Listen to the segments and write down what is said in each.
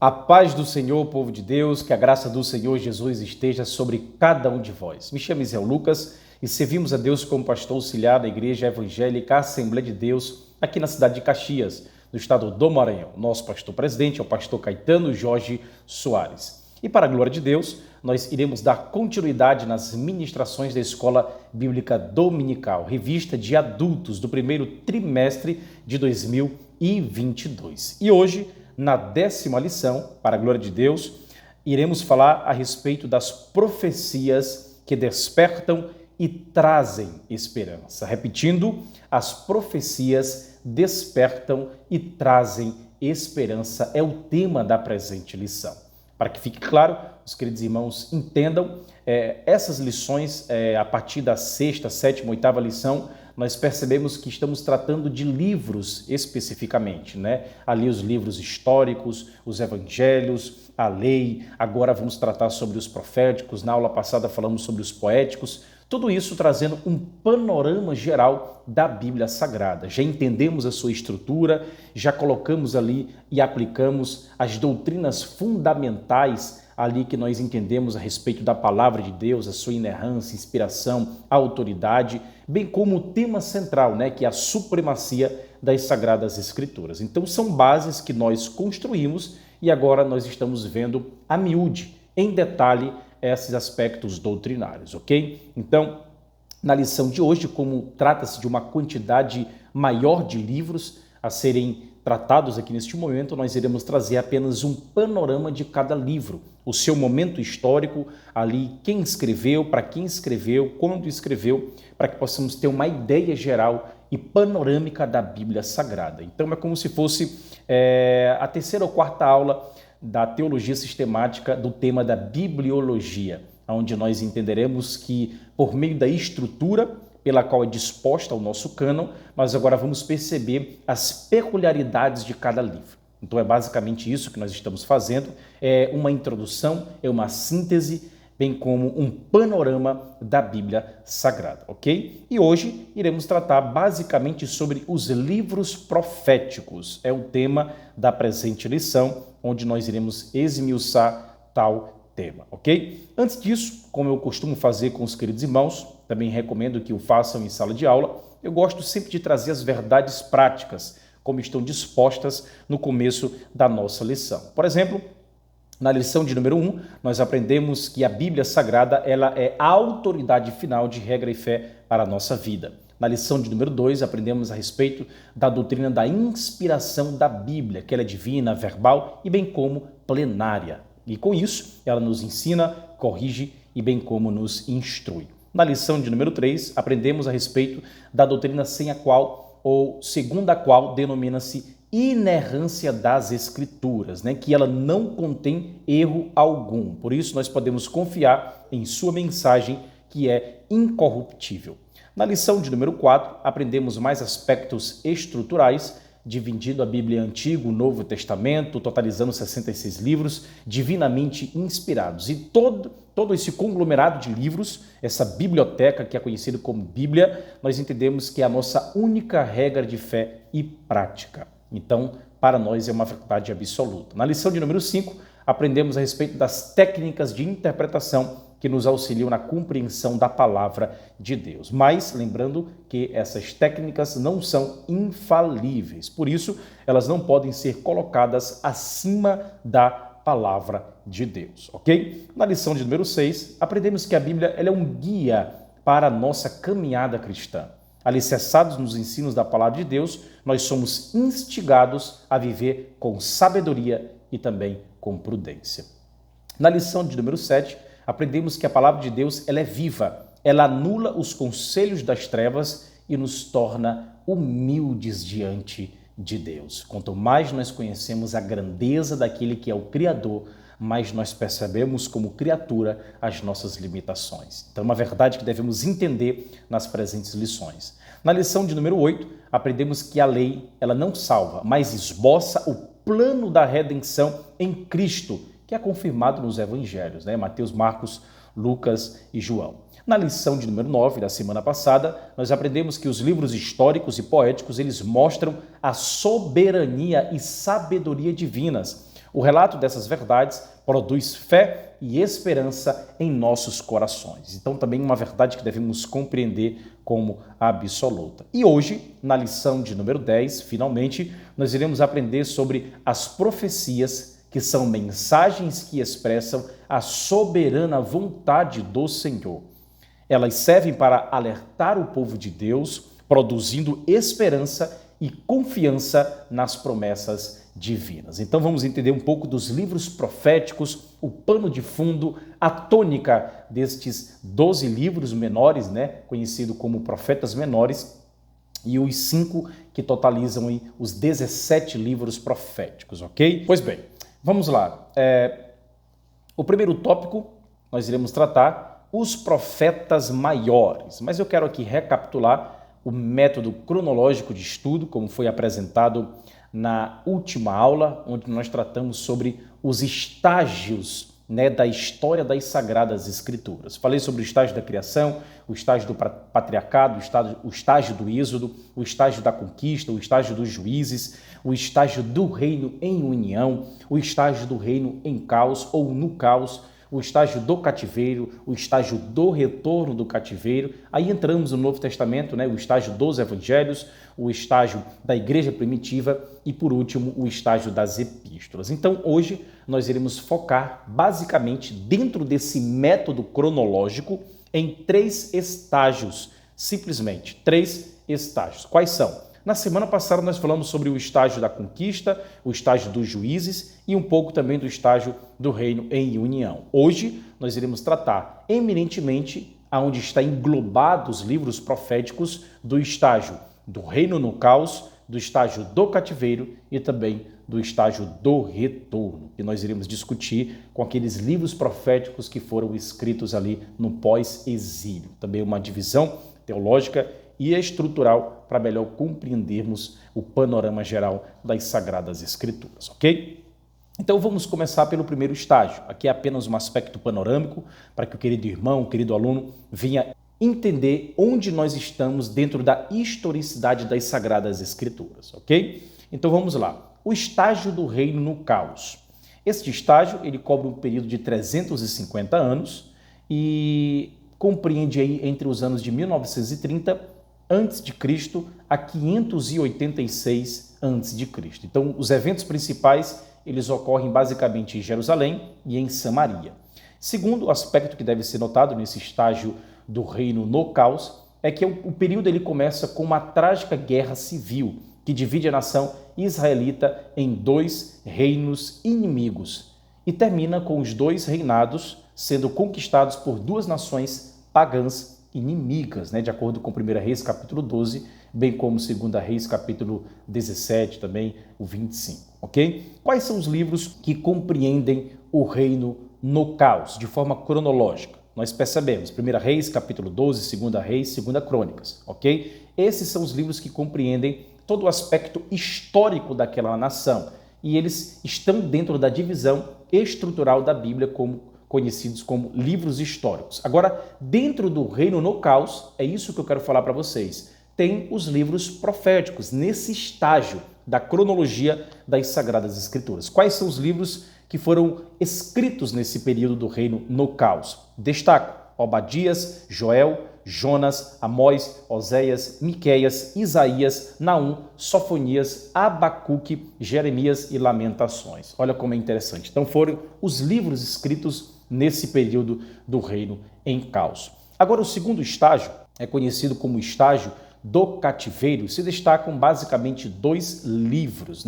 A paz do Senhor, povo de Deus, que a graça do Senhor Jesus esteja sobre cada um de vós. Me chamo Israel Lucas e servimos a Deus como pastor auxiliar da Igreja Evangélica Assembleia de Deus, aqui na cidade de Caxias, no estado do Maranhão. Nosso pastor presidente é o pastor Caetano Jorge Soares. E para a glória de Deus, nós iremos dar continuidade nas ministrações da Escola Bíblica Dominical, revista de adultos do primeiro trimestre de 2022. E hoje, na 10ª lição, para a glória de Deus, iremos falar a respeito das profecias que despertam e trazem esperança. Repetindo, as profecias despertam e trazem esperança é o tema da presente lição. Para que fique claro, os queridos irmãos entendam, essas lições, a partir da 6ª, 7ª, 8ª lição, nós percebemos que estamos tratando de livros especificamente, né? Ali os livros históricos, os evangelhos, a lei, agora vamos tratar sobre os proféticos, na aula passada falamos sobre os poéticos, tudo isso trazendo um panorama geral da Bíblia Sagrada. Já entendemos a sua estrutura, já colocamos ali e aplicamos as doutrinas fundamentais ali que nós entendemos a respeito da palavra de Deus, a sua inerrância, inspiração, a autoridade, bem como o tema central, né, que é a supremacia das Sagradas Escrituras. Então são bases que nós construímos e agora nós estamos vendo a miúde, em detalhe, esses aspectos doutrinários, ok? Então, na lição de hoje, como trata-se de uma quantidade maior de livros a serem tratados aqui neste momento, nós iremos trazer apenas um panorama de cada livro, o seu momento histórico, ali quem escreveu, para quem escreveu, quando escreveu, para que possamos ter uma ideia geral e panorâmica da Bíblia Sagrada. Então é como se fosse a 3ª ou 4ª aula da teologia sistemática do tema da bibliologia, onde nós entenderemos que por meio da estrutura pela qual é disposta o nosso cânon, mas agora vamos perceber as peculiaridades de cada livro. Então é basicamente isso que nós estamos fazendo, é uma introdução, é uma síntese, bem como um panorama da Bíblia Sagrada, ok? E hoje iremos tratar basicamente sobre os livros proféticos, é o tema da presente lição, onde nós iremos esmiuçar tal tema, ok? Antes disso, como eu costumo fazer com os queridos irmãos, também recomendo que o façam em sala de aula, eu gosto sempre de trazer as verdades práticas, como estão dispostas no começo da nossa lição. Por exemplo, na lição de número 1, nós aprendemos que a Bíblia Sagrada ela é a autoridade final de regra e fé para a nossa vida. Na lição de número 2, aprendemos a respeito da doutrina da inspiração da Bíblia, que ela é divina, verbal e bem como plenária. E com isso, ela nos ensina, corrige e bem como nos instrui. Na lição de número 3, aprendemos a respeito da doutrina sem a qual, ou segundo a qual, denomina-se inerrância das Escrituras, né? Que ela não contém erro algum. Por isso, nós podemos confiar em sua mensagem, que é incorruptível. Na lição de número 4, aprendemos mais aspectos estruturais, dividindo a Bíblia Antigo e Novo Testamento, totalizando 66 livros divinamente inspirados. E todo esse conglomerado de livros, essa biblioteca que é conhecida como Bíblia, nós entendemos que é a nossa única regra de fé e prática. Então, para nós é uma verdade absoluta. Na lição de número 5, aprendemos a respeito das técnicas de interpretação que nos auxiliam na compreensão da palavra de Deus. Mas, lembrando que essas técnicas não são infalíveis, por isso, elas não podem ser colocadas acima da palavra de Deus, ok? Na lição de número 6, aprendemos que a Bíblia ela é um guia para a nossa caminhada cristã. Alicerçados nos ensinos da palavra de Deus, nós somos instigados a viver com sabedoria e também com prudência. Na lição de número 7, aprendemos que a palavra de Deus ela é viva, ela anula os conselhos das trevas e nos torna humildes diante de Deus. Quanto mais nós conhecemos a grandeza daquele que é o Criador, mais nós percebemos como criatura as nossas limitações. Então, é uma verdade que devemos entender nas presentes lições. Na lição de número 8, aprendemos que a lei ela não salva, mas esboça o plano da redenção em Cristo, que é confirmado nos evangelhos, né? Mateus, Marcos, Lucas e João. Na lição de número 9 da semana passada, nós aprendemos que os livros históricos e poéticos, eles mostram a soberania e sabedoria divinas, O relato dessas verdades produz fé e esperança em nossos corações. Então, também uma verdade que devemos compreender como absoluta. E hoje, na lição de número 10, finalmente, nós iremos aprender sobre as profecias, que são mensagens que expressam a soberana vontade do Senhor. Elas servem para alertar o povo de Deus, produzindo esperança e confiança nas promessas divinas. Então vamos entender um pouco dos livros proféticos, o pano de fundo, a tônica destes 12 livros menores, conhecido como profetas menores, e os 5 que totalizam aí os 17 livros proféticos, ok? Pois bem, vamos lá. O primeiro tópico nós iremos tratar os profetas maiores, mas eu quero aqui recapitular o método cronológico de estudo, como foi apresentado na última aula, onde nós tratamos sobre os estágios da história das Sagradas Escrituras. Falei sobre o estágio da criação, o estágio do patriarcado, o estágio do êxodo, o estágio da conquista, o estágio dos juízes, o estágio do reino em união, o estágio do reino em caos ou no caos, o estágio do cativeiro, o estágio do retorno do cativeiro. Aí entramos no Novo Testamento, o estágio dos evangelhos, o estágio da igreja primitiva e, por último, o estágio das epístolas. Então, hoje, nós iremos focar, basicamente, dentro desse método cronológico, em 3 estágios, simplesmente 3 estágios. Quais são? Na semana passada nós falamos sobre o estágio da conquista, o estágio dos juízes e um pouco também do estágio do reino em união. Hoje nós iremos tratar eminentemente, aonde está englobados os livros proféticos, do estágio do reino no caos, do estágio do cativeiro e também do estágio do retorno, que nós iremos discutir com aqueles livros proféticos que foram escritos ali no pós-exílio. Também uma divisão teológica e estrutural para melhor compreendermos o panorama geral das Sagradas Escrituras, ok? Então vamos começar pelo primeiro estágio. Aqui é apenas um aspecto panorâmico para que o querido irmão, o querido aluno venha entender onde nós estamos dentro da historicidade das Sagradas Escrituras, ok? Então vamos lá. O estágio do reino no caos. Este estágio ele cobre um período de 350 anos e compreende aí entre os anos de 1930 a.C. a 586 a.C. Então, os eventos principais, eles ocorrem basicamente em Jerusalém e em Samaria. Segundo aspecto que deve ser notado nesse estágio do reino no caos, é que o período ele começa com uma trágica guerra civil, que divide a nação israelita em 2 reinos inimigos, e termina com os 2 reinados sendo conquistados por 2 nações pagãs inimigas, de acordo com 1 Reis capítulo 12, bem como 2 Reis capítulo 17, também o 25, ok? Quais são os livros que compreendem o reino no caos, de forma cronológica? Nós percebemos 1 Reis capítulo 12, 2 Reis, 2 Crônicas, ok? Esses são os livros que compreendem todo o aspecto histórico daquela nação e eles estão dentro da divisão estrutural da Bíblia conhecidos como livros históricos. Agora, dentro do reino no caos, é isso que eu quero falar para vocês, tem os livros proféticos, nesse estágio da cronologia das Sagradas Escrituras. Quais são os livros que foram escritos nesse período do reino no caos? Destaco Obadias, Joel, Jonas, Amós, Oséias, Miqueias, Isaías, Naum, Sofonias, Abacuque, Jeremias e Lamentações. Olha como é interessante. Então foram os livros escritos nesse período do reino em caos. Agora o segundo estágio é conhecido como estágio do cativeiro. Se destacam basicamente 2 livros,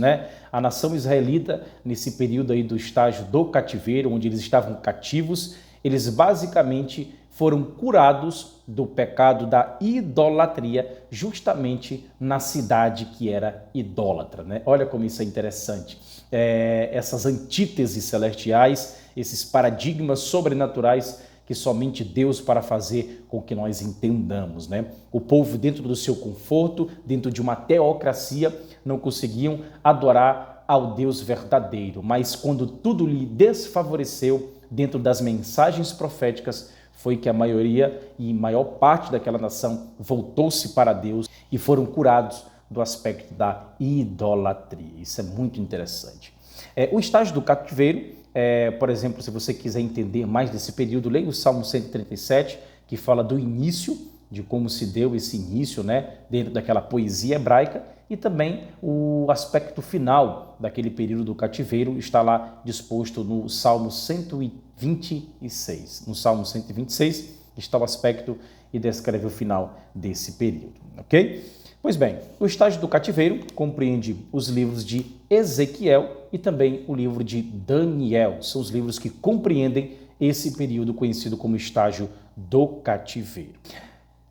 A nação israelita, nesse período aí do estágio do cativeiro, onde eles estavam cativos, eles basicamente foram curados do pecado da idolatria justamente na cidade que era idólatra, Olha como isso é interessante. Essas antíteses celestiais, esses paradigmas sobrenaturais que somente Deus para fazer com que nós entendamos, O povo, dentro do seu conforto, dentro de uma teocracia, não conseguiam adorar ao Deus verdadeiro, mas quando tudo lhe desfavoreceu, dentro das mensagens proféticas, foi que a maioria e maior parte daquela nação voltou-se para Deus e foram curados do aspecto da idolatria. Isso é muito interessante. O estágio do cativeiro, por exemplo, se você quiser entender mais desse período, leia o Salmo 137, que fala do início, de como se deu esse início, né, dentro daquela poesia hebraica, e também o aspecto final daquele período do cativeiro está lá disposto no Salmo 126. No Salmo 126 está o aspecto e descreve o final desse período, ok? Pois bem, o estágio do cativeiro compreende os livros de Ezequiel e também o livro de Daniel. São os livros que compreendem esse período conhecido como estágio do cativeiro.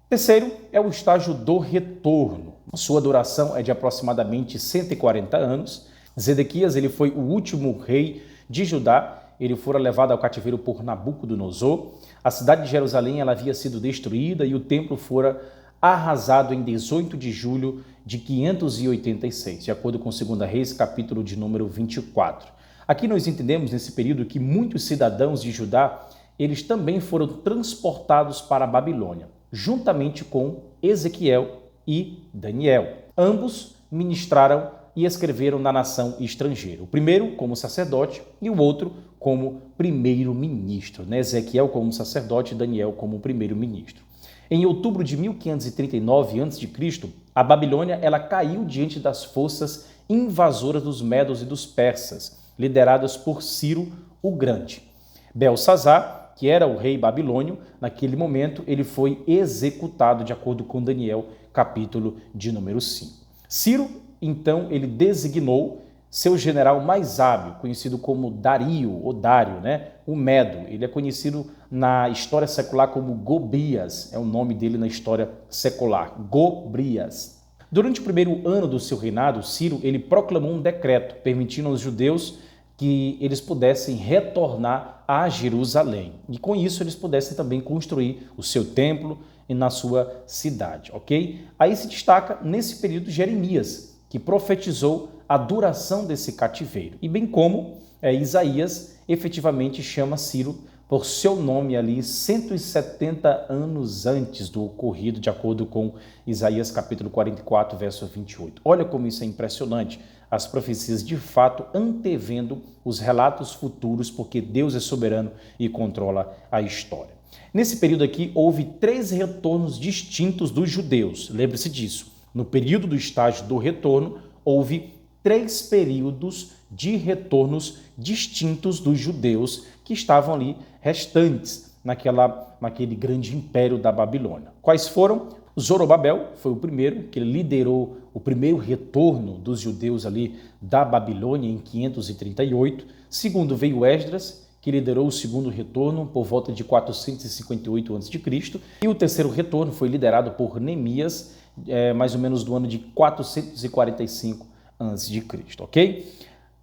Terceiro é o estágio do retorno. Sua duração é de aproximadamente 140 anos. Zedequias ele foi o último rei de Judá. Ele fora levado ao cativeiro por Nabucodonosor. A cidade de Jerusalém ela havia sido destruída e o templo fora arrasado em 18 de julho de 586, de acordo com 2 Reis, capítulo de número 24. Aqui nós entendemos nesse período que muitos cidadãos de Judá, eles também foram transportados para a Babilônia, juntamente com Ezequiel e Daniel. Ambos ministraram e escreveram na nação estrangeira. O primeiro como sacerdote e o outro como primeiro-ministro, né? Ezequiel como sacerdote e Daniel como primeiro-ministro. Em outubro de 1539 a.C., a Babilônia ela caiu diante das forças invasoras dos medos e dos persas, lideradas por Ciro o Grande. Belsazar, que era o rei babilônio, naquele momento ele foi executado, de acordo com Daniel, capítulo de número 5. Ciro, então, ele designou seu general mais hábil, conhecido como Dario, ou Dário, né? O Medo. Ele é conhecido na história secular como Gobrias, é o nome dele na história secular, Gobrias. Durante o primeiro ano do seu reinado, Ciro ele proclamou um decreto permitindo aos judeus que eles pudessem retornar a Jerusalém. E com isso eles pudessem também construir o seu templo e na sua cidade, ok? Aí se destaca nesse período Jeremias, que profetizou a duração desse cativeiro. E bem como Isaías efetivamente chama Ciro por seu nome ali 170 anos antes do ocorrido, de acordo com Isaías capítulo 44, verso 28. Olha como isso é impressionante. As profecias de fato antevendo os relatos futuros, porque Deus é soberano e controla a história. Nesse período aqui, houve 3 retornos distintos dos judeus. Lembre-se disso. No período do estágio do retorno, houve 3 períodos de retornos distintos dos judeus que estavam ali restantes naquele grande império da Babilônia. Quais foram? Zorobabel foi o primeiro, que liderou o primeiro retorno dos judeus ali da Babilônia em 538. Segundo veio Esdras, que liderou o segundo retorno por volta de 458 a.C. E o terceiro retorno foi liderado por Neemias, mais ou menos do ano de 445 a.C., ok?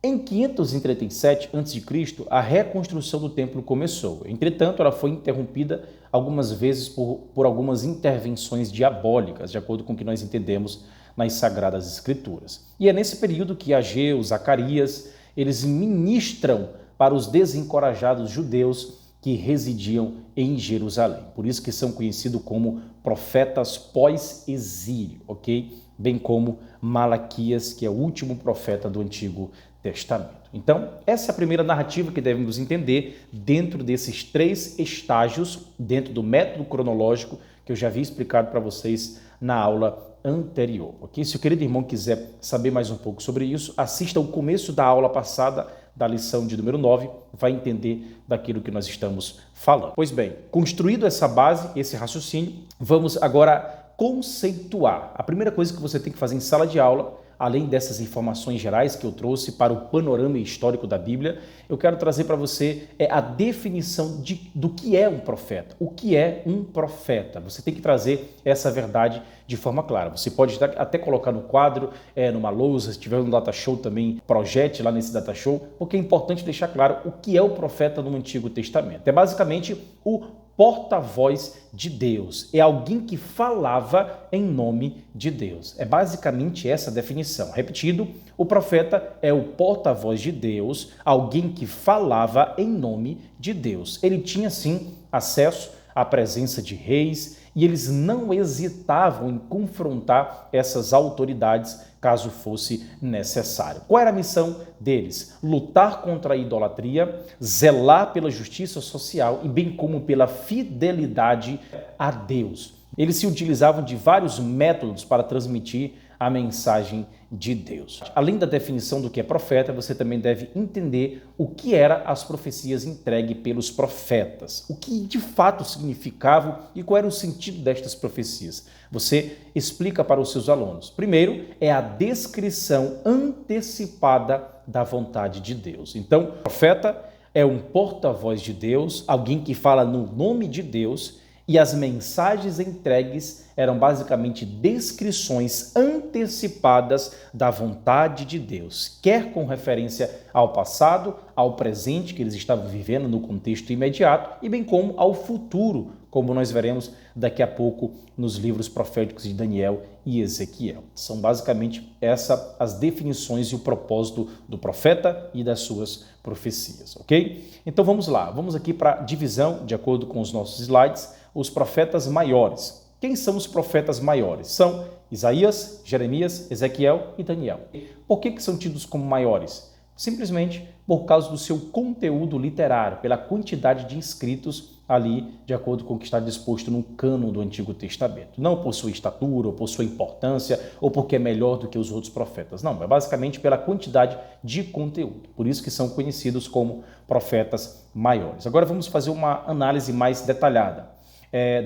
Em 537 a.C., a reconstrução do templo começou. Entretanto, ela foi interrompida algumas vezes por algumas intervenções diabólicas, de acordo com o que nós entendemos nas Sagradas Escrituras. E é nesse período que Ageu, Zacarias, eles ministram para os desencorajados judeus que residiam em Jerusalém. Por isso que são conhecidos como profetas pós-exílio, ok? Bem como Malaquias, que é o último profeta do Antigo Testamento. Então, essa é a primeira narrativa que devemos entender dentro desses 3 estágios, dentro do método cronológico que eu já havia explicado para vocês na aula anterior, ok? Se o querido irmão quiser saber mais um pouco sobre isso, assista o começo da aula passada, da lição de número 9, vai entender daquilo que nós estamos falando. Pois bem, construído essa base, esse raciocínio, vamos agora conceituar. A primeira coisa que você tem que fazer em sala de aula, além dessas informações gerais que eu trouxe para o panorama histórico da Bíblia, eu quero trazer para você a definição do que é um profeta. O que é um profeta? Você tem que trazer essa verdade de forma clara. Você pode até colocar no quadro, numa lousa, se tiver um data show também, projete lá nesse data show, porque é importante deixar claro o que é o profeta no Antigo Testamento. É basicamente o porta-voz de Deus, é alguém que falava em nome de Deus. É basicamente essa a definição. Repetindo, o profeta é o porta-voz de Deus, alguém que falava em nome de Deus. Ele tinha, sim, acesso a presença de reis e eles não hesitavam em confrontar essas autoridades caso fosse necessário. Qual era a missão deles? Lutar contra a idolatria, zelar pela justiça social e bem como pela fidelidade a Deus. Eles se utilizavam de vários métodos para transmitir a mensagem de Deus. Além da definição do que é profeta, você também deve entender o que eram as profecias entregues pelos profetas, o que de fato significavam e qual era o sentido destas profecias. Você explica para os seus alunos. Primeiro, é a descrição antecipada da vontade de Deus. Então, o profeta é um porta-voz de Deus, alguém que fala no nome de Deus, e as mensagens entregues eram basicamente descrições antecipadas da vontade de Deus, quer com referência ao passado, ao presente que eles estavam vivendo no contexto imediato, e bem como ao futuro, como nós veremos daqui a pouco nos livros proféticos de Daniel e Ezequiel. São basicamente essas as definições e o propósito do profeta e das suas profecias, ok? Então vamos lá, vamos aqui para a divisão, de acordo com os nossos slides, os profetas maiores. Quem são os profetas maiores? São Isaías, Jeremias, Ezequiel e Daniel. Por que são tidos como maiores? Simplesmente por causa do seu conteúdo literário, pela quantidade de escritos ali, de acordo com o que está disposto no cânon do Antigo Testamento. Não por sua estatura, ou por sua importância, ou porque é melhor do que os outros profetas. Não, é basicamente pela quantidade de conteúdo. Por isso que são conhecidos como profetas maiores. Agora vamos fazer uma análise mais detalhada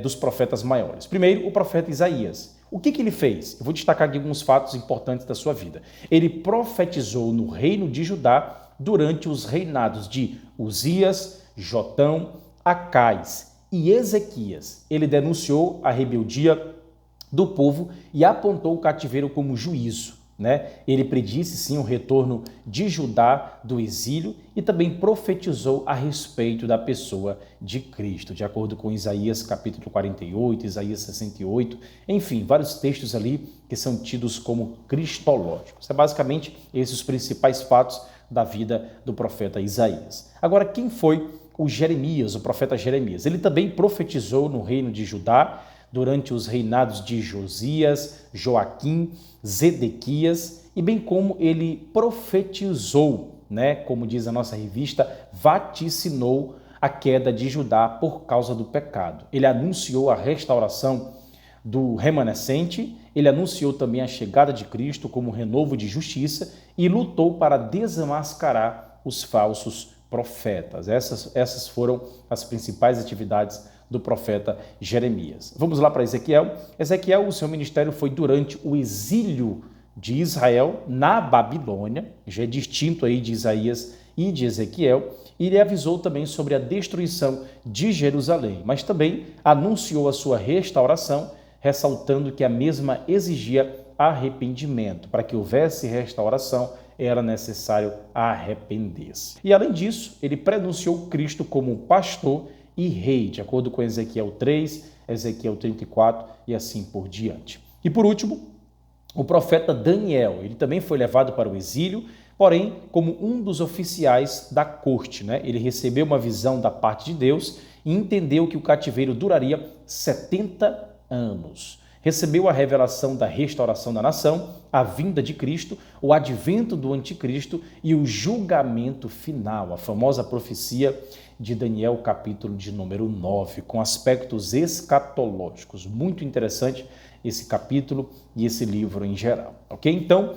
dos profetas maiores. Primeiro, o profeta Isaías. O que ele fez? Eu vou destacar aqui alguns fatos importantes da sua vida. Ele profetizou no reino de Judá durante os reinados de Uzias, Jotão, Acais e Ezequias. Ele denunciou a rebeldia do povo e apontou o cativeiro como juízo. Ele predisse sim o retorno de Judá do exílio e também profetizou a respeito da pessoa de Cristo, de acordo com Isaías capítulo 48, Isaías 68, enfim, vários textos ali que são tidos como cristológicos. É basicamente esses os principais fatos da vida do profeta Isaías. Agora, quem foi o Jeremias, o profeta Jeremias? Ele também profetizou no reino de Judá durante os reinados de Josias, Joaquim, Zedequias, e bem como ele profetizou, como diz a nossa revista, vaticinou a queda de Judá por causa do pecado. Ele anunciou a restauração do remanescente, ele anunciou também a chegada de Cristo como renovo de justiça e lutou para desmascarar os falsos profetas. Essas foram as principais atividades do profeta Jeremias. Vamos lá para Ezequiel. Ezequiel, o seu ministério foi durante o exílio de Israel na Babilônia, já é distinto aí de Isaías e de Ezequiel, e ele avisou também sobre a destruição de Jerusalém, mas também anunciou a sua restauração, ressaltando que a mesma exigia arrependimento. Para que houvesse restauração, era necessário arrepender-se. E além disso, ele prenunciou Cristo como pastor e rei, de acordo com Ezequiel 3, Ezequiel 34 e assim por diante. E por último, o profeta Daniel, ele também foi levado para o exílio, porém como um dos oficiais da corte. Ele recebeu uma visão da parte de Deus e entendeu que o cativeiro duraria 70 anos. Recebeu a revelação da restauração da nação, a vinda de Cristo, o advento do anticristo e o julgamento final, a famosa profecia de Daniel, capítulo de número 9, com aspectos escatológicos. Muito interessante esse capítulo e esse livro em geral, ok? Então,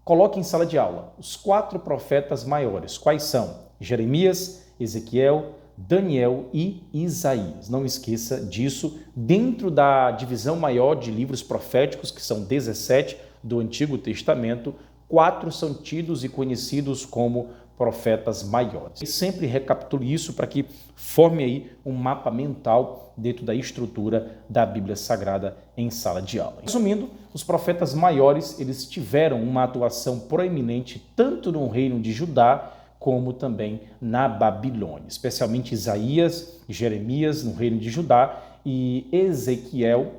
coloque em sala de aula os 4 profetas maiores. Quais são? Jeremias, Ezequiel, Daniel e Isaías. Não esqueça disso. Dentro da divisão maior de livros proféticos, que são 17 do Antigo Testamento, 4 são tidos e conhecidos como profetas maiores. E sempre recapitule isso para que forme aí um mapa mental dentro da estrutura da Bíblia Sagrada em sala de aula. Resumindo, os profetas maiores, eles tiveram uma atuação proeminente tanto no reino de Judá como também na Babilônia, especialmente Isaías e Jeremias no reino de Judá e Ezequiel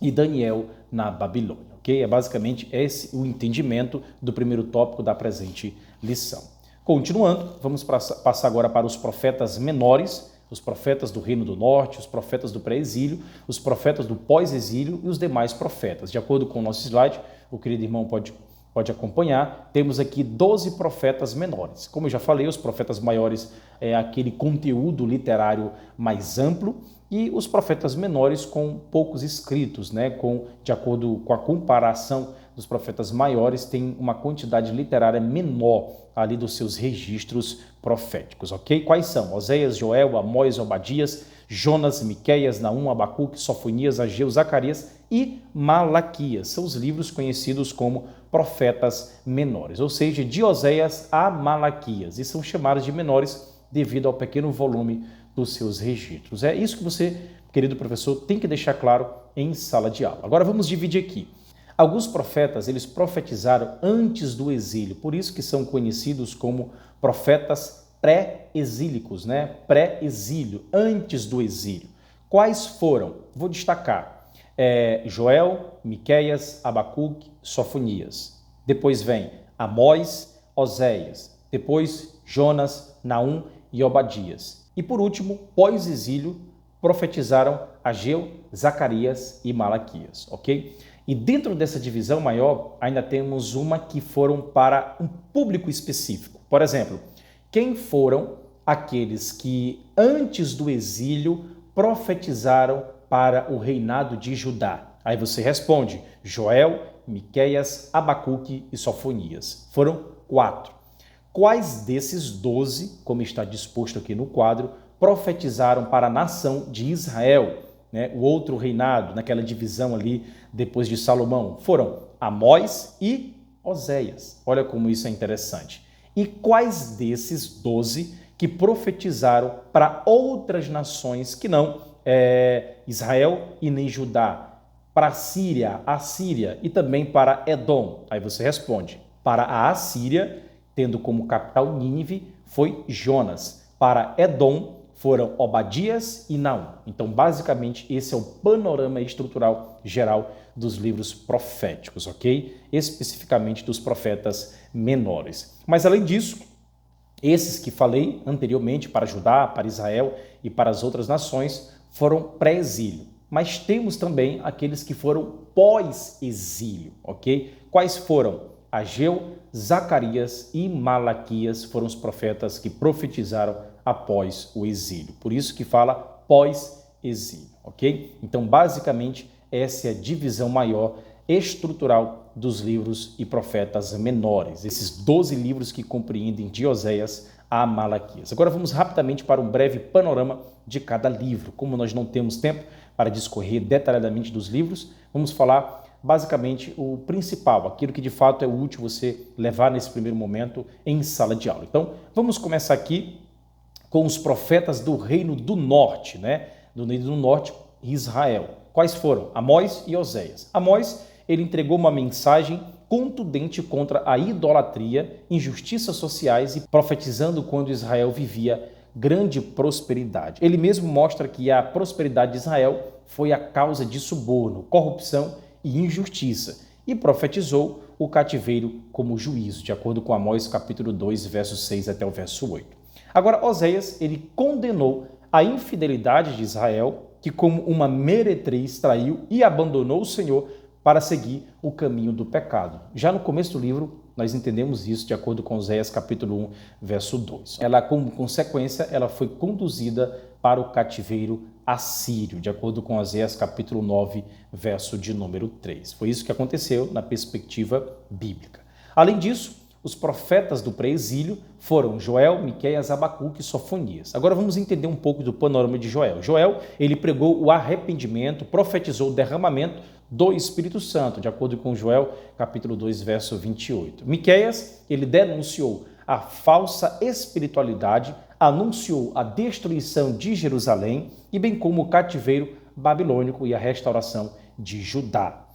e Daniel na Babilônia, ok? É basicamente esse o entendimento do primeiro tópico da presente lição. Continuando, vamos passar agora para os profetas menores. os profetas do Reino do Norte, os profetas do pré-exílio, os profetas do pós-exílio e os demais profetas. De acordo com o nosso slide, o querido irmão pode acompanhar, temos aqui 12 profetas menores. Como eu já falei, os profetas maiores é aquele conteúdo literário mais amplo e os profetas menores com poucos escritos, né? De acordo com a comparação dos profetas maiores, tem uma quantidade literária menor ali dos seus registros proféticos, ok? Quais são? Oséias, Joel, Amós, Obadias, Jonas, Miqueias, Naum, Abacuque, Sofonias, Ageu, Zacarias e Malaquias. São os livros conhecidos como profetas menores, ou seja, de Oséias a Malaquias, e são chamados de menores devido ao pequeno volume dos seus registros. É isso que você, querido professor, tem que deixar claro em sala de aula. Agora vamos dividir aqui. Alguns profetas, eles profetizaram antes do exílio, por isso que são conhecidos como profetas pré-exílicos, né? Pré-exílio, antes do exílio. Quais foram? Vou destacar. Joel, Miqueias, Abacuque, Sofonias. Depois vem Amós, Oséias. Depois Jonas, Naum e Obadias. E por último, pós-exílio, profetizaram Ageu, Zacarias e Malaquias, ok? E dentro dessa divisão maior, ainda temos uma que foram para um público específico. Por exemplo, quem foram aqueles que antes do exílio profetizaram para o reinado de Judá? Aí você responde, Joel, Miqueias, Abacuque e Sofonias. Foram 4. Quais desses 12, como está disposto aqui no quadro, profetizaram para a nação de Israel, né? O outro reinado, naquela divisão ali depois de Salomão? Foram Amós e Oséias. Olha como isso é interessante. E quais desses 12 que profetizaram para outras nações que não Israel e nem Judá? Para a Síria e também para Edom. Aí você responde, para a Assíria, tendo como capital Nínive, foi Jonas. Para Edom foram Obadias e Naum. Então, basicamente, esse é o panorama estrutural geral dos livros proféticos, ok? Especificamente dos profetas menores. Mas, além disso, esses que falei anteriormente para Judá, para Israel e para as outras nações foram pré-exílio. Mas temos também aqueles que foram pós-exílio, ok? Quais foram? Ageu, Zacarias e Malaquias foram os profetas que profetizaram após o exílio. Por isso que fala pós-exílio, ok? Então, basicamente, essa é a divisão maior estrutural dos livros e profetas menores. Esses 12 livros que compreendem de Oséias a Malaquias. Agora vamos rapidamente para um breve panorama de cada livro. Como nós não temos tempo para discorrer detalhadamente dos livros, vamos falar basicamente o principal, aquilo que de fato é útil você levar nesse primeiro momento em sala de aula. Então, vamos começar aqui com os profetas do Reino do Norte, né? Do Reino do Norte, Israel. Quais foram? Amós e Oséias. Amós, ele entregou uma mensagem contundente contra a idolatria, injustiças sociais e profetizando quando Israel vivia grande prosperidade. Ele mesmo mostra que a prosperidade de Israel foi a causa de suborno, corrupção e injustiça, e profetizou o cativeiro como juízo, de acordo com Amós capítulo 2, verso 6 até o verso 8. Agora, Oséias, ele condenou a infidelidade de Israel, que como uma meretriz traiu e abandonou o Senhor para seguir o caminho do pecado. Já no começo do livro, nós entendemos isso de acordo com Oséias capítulo 1, verso 2. Ela, como consequência, ela foi conduzida para o cativeiro assírio, de acordo com Oséias capítulo 9, verso de número 3. Foi isso que aconteceu na perspectiva bíblica. Além disso, os profetas do pré-exílio foram Joel, Miqueias, Abacuque e Sofonias. Agora vamos entender um pouco do panorama de Joel. Joel, ele pregou o arrependimento, profetizou o derramamento do Espírito Santo, de acordo com Joel, capítulo 2, verso 28. Miqueias, ele denunciou a falsa espiritualidade, anunciou a destruição de Jerusalém e bem como o cativeiro babilônico e a restauração de Judá.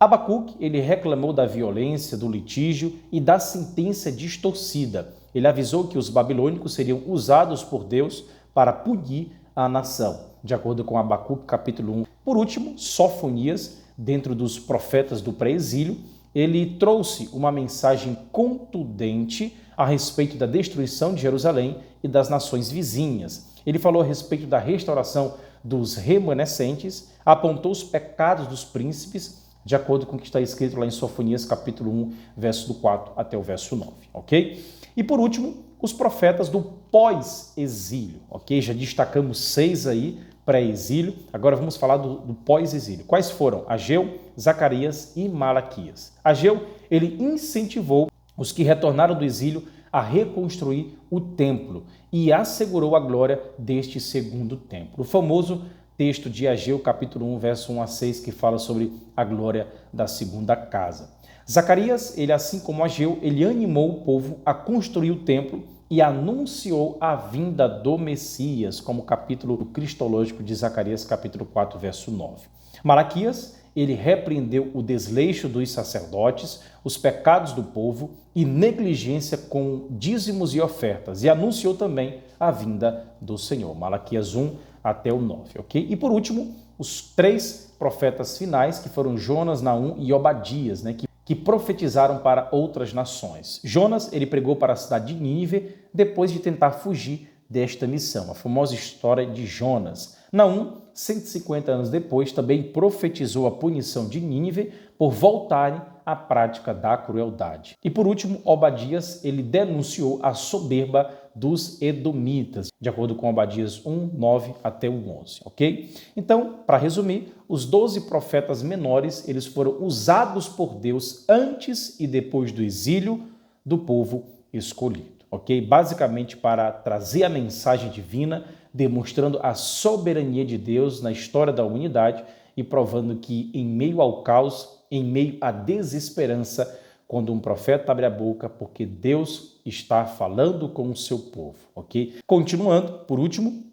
Abacuque, ele reclamou da violência, do litígio e da sentença distorcida. Ele avisou que os babilônicos seriam usados por Deus para punir a nação, de acordo com Abacuque, capítulo 1. Por último, Sofonias, dentro dos profetas do pré-exílio, ele trouxe uma mensagem contundente a respeito da destruição de Jerusalém e das nações vizinhas. Ele falou a respeito da restauração dos remanescentes, apontou os pecados dos príncipes, de acordo com o que está escrito lá em Sofonias, capítulo 1, verso do 4 até o verso 9, ok? E por último, os profetas do pós-exílio, ok? Já destacamos 6 aí, pré-exílio, agora vamos falar do pós-exílio. Quais foram? Ageu, Zacarias e Malaquias. Ageu, ele incentivou os que retornaram do exílio a reconstruir o templo e assegurou a glória deste segundo templo. O famoso texto de Ageu, capítulo 1, verso 1 a 6, que fala sobre a glória da segunda casa. Zacarias, ele assim como Ageu, ele animou o povo a construir o templo e anunciou a vinda do Messias, como capítulo cristológico de Zacarias, capítulo 4, verso 9. Malaquias, ele repreendeu o desleixo dos sacerdotes, os pecados do povo e negligência com dízimos e ofertas, e anunciou também a vinda do Senhor. Malaquias 1 até o 9, ok? E por último, os 3 profetas finais, que foram Jonas, Naum e Obadias, né, que profetizaram para outras nações. Jonas, ele pregou para a cidade de Nínive depois de tentar fugir desta missão, a famosa história de Jonas. Naum, 150 anos depois, também profetizou a punição de Nínive por voltarem à prática da crueldade. E por último, Obadias, ele denunciou a soberba dos edomitas, de acordo com Obadias 1, 9 até o 11, ok? Então, para resumir, os 12 profetas menores, eles foram usados por Deus antes e depois do exílio do povo escolhido, ok? Basicamente para trazer a mensagem divina, demonstrando a soberania de Deus na história da humanidade e provando que em meio ao caos, em meio à desesperança, quando um profeta abre a boca, porque Deus está falando com o seu povo, ok? Continuando, por último,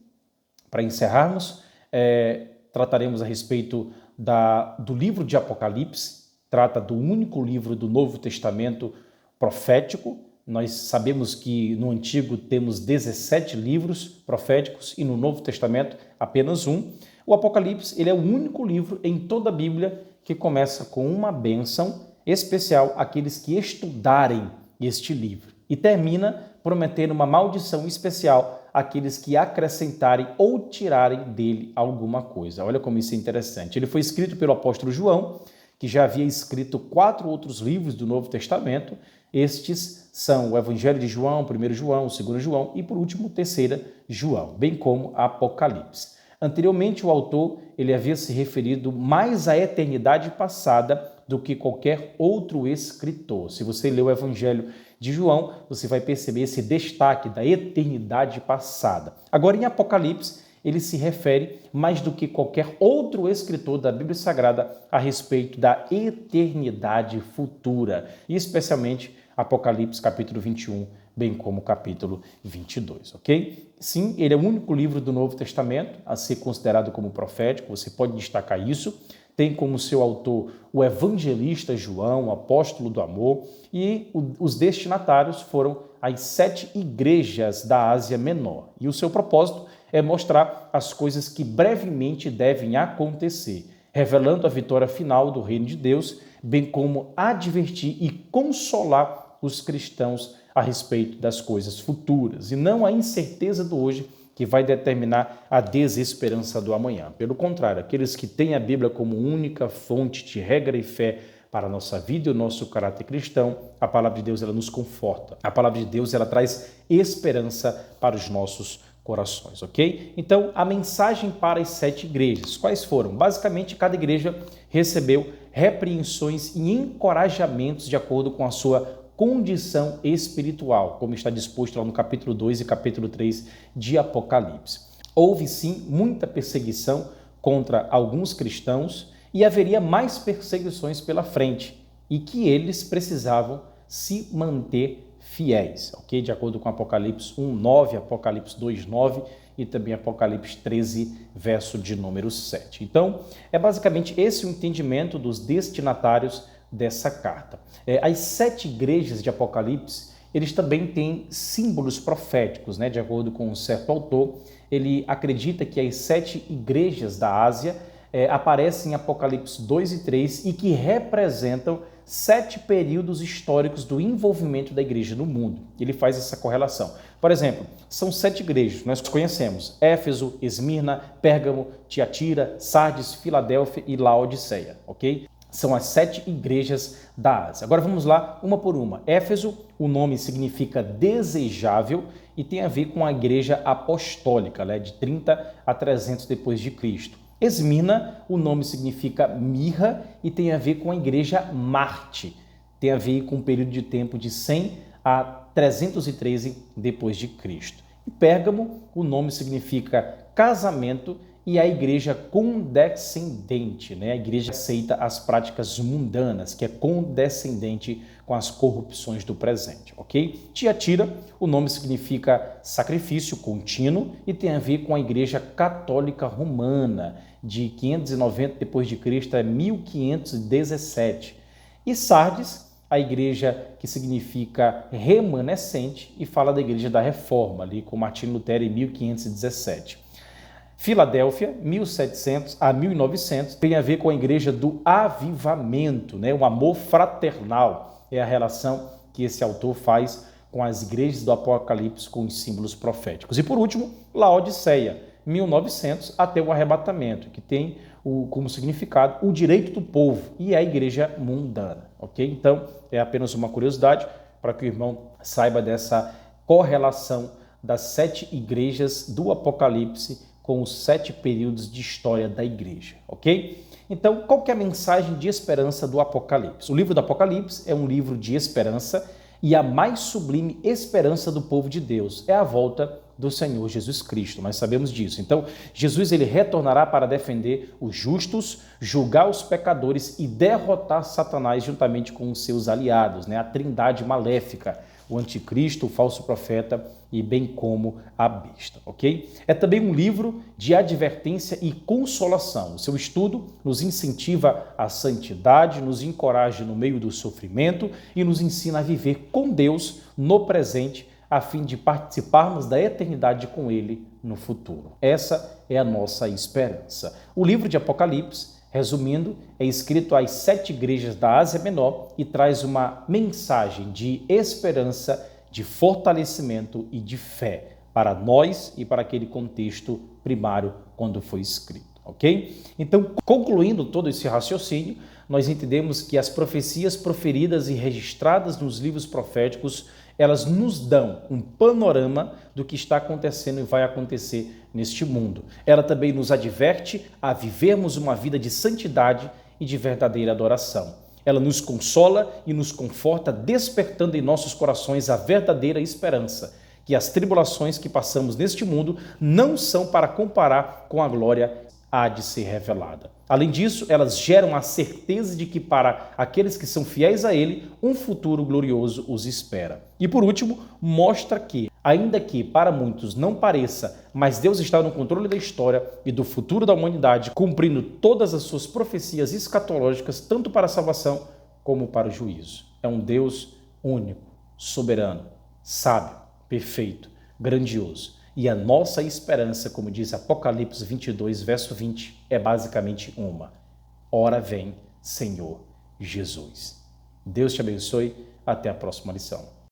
para encerrarmos, trataremos a respeito do livro de Apocalipse, trata do único livro do Novo Testamento profético. Nós sabemos que no Antigo temos 17 livros proféticos e no Novo Testamento apenas um. O Apocalipse, ele é o único livro em toda a Bíblia que começa com uma bênção especial àqueles que estudarem este livro e termina prometendo uma maldição especial àqueles que acrescentarem ou tirarem dele alguma coisa. Olha como isso é interessante. Ele foi escrito pelo apóstolo João, que já havia escrito 4 outros livros do Novo Testamento. Estes são o Evangelho de João, 1 João, 2 João e, por último, 3 João, bem como Apocalipse. Anteriormente, o autor ele havia se referido mais à eternidade passada do que qualquer outro escritor. Se você ler o Evangelho de João, você vai perceber esse destaque da eternidade passada. Agora, em Apocalipse, ele se refere mais do que qualquer outro escritor da Bíblia Sagrada a respeito da eternidade futura, e especialmente Apocalipse capítulo 21, bem como capítulo 22, ok? Sim, ele é o único livro do Novo Testamento a ser considerado como profético, você pode destacar isso. Tem como seu autor o evangelista João, o apóstolo do amor, e os destinatários foram as 7 igrejas da Ásia Menor. E o seu propósito é mostrar as coisas que brevemente devem acontecer, revelando a vitória final do reino de Deus, bem como advertir e consolar os cristãos a respeito das coisas futuras, e não a incerteza do hoje que vai determinar a desesperança do amanhã. Pelo contrário, aqueles que têm a Bíblia como única fonte de regra e fé para a nossa vida e o nosso caráter cristão, a palavra de Deus ela nos conforta. A palavra de Deus ela traz esperança para os nossos corações, ok? Então, a mensagem para as 7 igrejas, quais foram? Basicamente, cada igreja recebeu repreensões e encorajamentos de acordo com a sua condição espiritual, como está disposto lá no capítulo 2 e capítulo 3 de Apocalipse. Houve sim muita perseguição contra alguns cristãos e haveria mais perseguições pela frente e que eles precisavam se manter fiéis, ok? De acordo com Apocalipse 1:9, Apocalipse 2:9 e também Apocalipse 13, verso de número 7. Então, é basicamente esse o entendimento dos destinatários dessa carta. As 7 igrejas de Apocalipse, eles também têm símbolos proféticos, né? De acordo com um certo autor, ele acredita que as 7 igrejas da Ásia aparecem em Apocalipse 2 e 3 e que representam 7 períodos históricos do envolvimento da igreja no mundo. Ele faz essa correlação. Por exemplo, são 7 igrejas, nós conhecemos: Éfeso, Esmirna, Pérgamo, Tiatira, Sardes, Filadélfia e Laodiceia, ok? São as 7 igrejas da Ásia. Agora vamos lá, uma por uma. Éfeso, o nome significa desejável e tem a ver com a igreja apostólica, de 30 a 300 depois de Cristo. Esmirna, o nome significa mirra e tem a ver com a igreja Marte. Tem a ver com um período de tempo de 100 a 313 depois de Cristo. E Pérgamo, o nome significa casamento e a igreja condescendente, a igreja aceita as práticas mundanas, que é condescendente com as corrupções do presente, ok? Tiatira, o nome significa sacrifício contínuo e tem a ver com a igreja católica romana, de 590 depois de Cristo a 1517. E Sardes, a igreja que significa remanescente e fala da igreja da Reforma, ali com Martinho Lutero em 1517. Filadélfia, 1700 a 1900, tem a ver com a igreja do avivamento, o amor fraternal. É a relação que esse autor faz com as igrejas do Apocalipse, com os símbolos proféticos. E por último, Laodiceia, 1900 até o arrebatamento, que tem como significado o direito do povo e a igreja mundana, ok? Então, é apenas uma curiosidade para que o irmão saiba dessa correlação das 7 igrejas do Apocalipse com os 7 períodos de história da igreja, ok? Então, qual que é a mensagem de esperança do Apocalipse? O livro do Apocalipse é um livro de esperança e a mais sublime esperança do povo de Deus é a volta do Senhor Jesus Cristo. Nós sabemos disso. Então, Jesus ele retornará para defender os justos, julgar os pecadores e derrotar Satanás juntamente com os seus aliados, a trindade maléfica, o anticristo, o falso profeta e bem como a besta, ok? É também um livro de advertência e consolação. O seu estudo nos incentiva à santidade, nos encoraja no meio do sofrimento e nos ensina a viver com Deus no presente, a fim de participarmos da eternidade com Ele no futuro. Essa é a nossa esperança. O livro de Apocalipse, resumindo, é escrito às 7 igrejas da Ásia Menor e traz uma mensagem de esperança, de fortalecimento e de fé para nós e para aquele contexto primário quando foi escrito, ok? Então, concluindo todo esse raciocínio, nós entendemos que as profecias proferidas e registradas nos livros proféticos, elas nos dão um panorama do que está acontecendo e vai acontecer neste mundo. Ela também nos adverte a vivermos uma vida de santidade e de verdadeira adoração. Ela nos consola e nos conforta, despertando em nossos corações a verdadeira esperança, que as tribulações que passamos neste mundo não são para comparar com a glória há de ser revelada. Além disso, elas geram a certeza de que para aqueles que são fiéis a Ele, um futuro glorioso os espera. E por último, mostra que, ainda que para muitos não pareça, mas Deus está no controle da história e do futuro da humanidade, cumprindo todas as suas profecias escatológicas, tanto para a salvação como para o juízo. É um Deus único, soberano, sábio, perfeito, grandioso. E a nossa esperança, como diz Apocalipse 22, verso 20, é basicamente uma: ora vem, Senhor Jesus. Deus te abençoe. Até a próxima lição.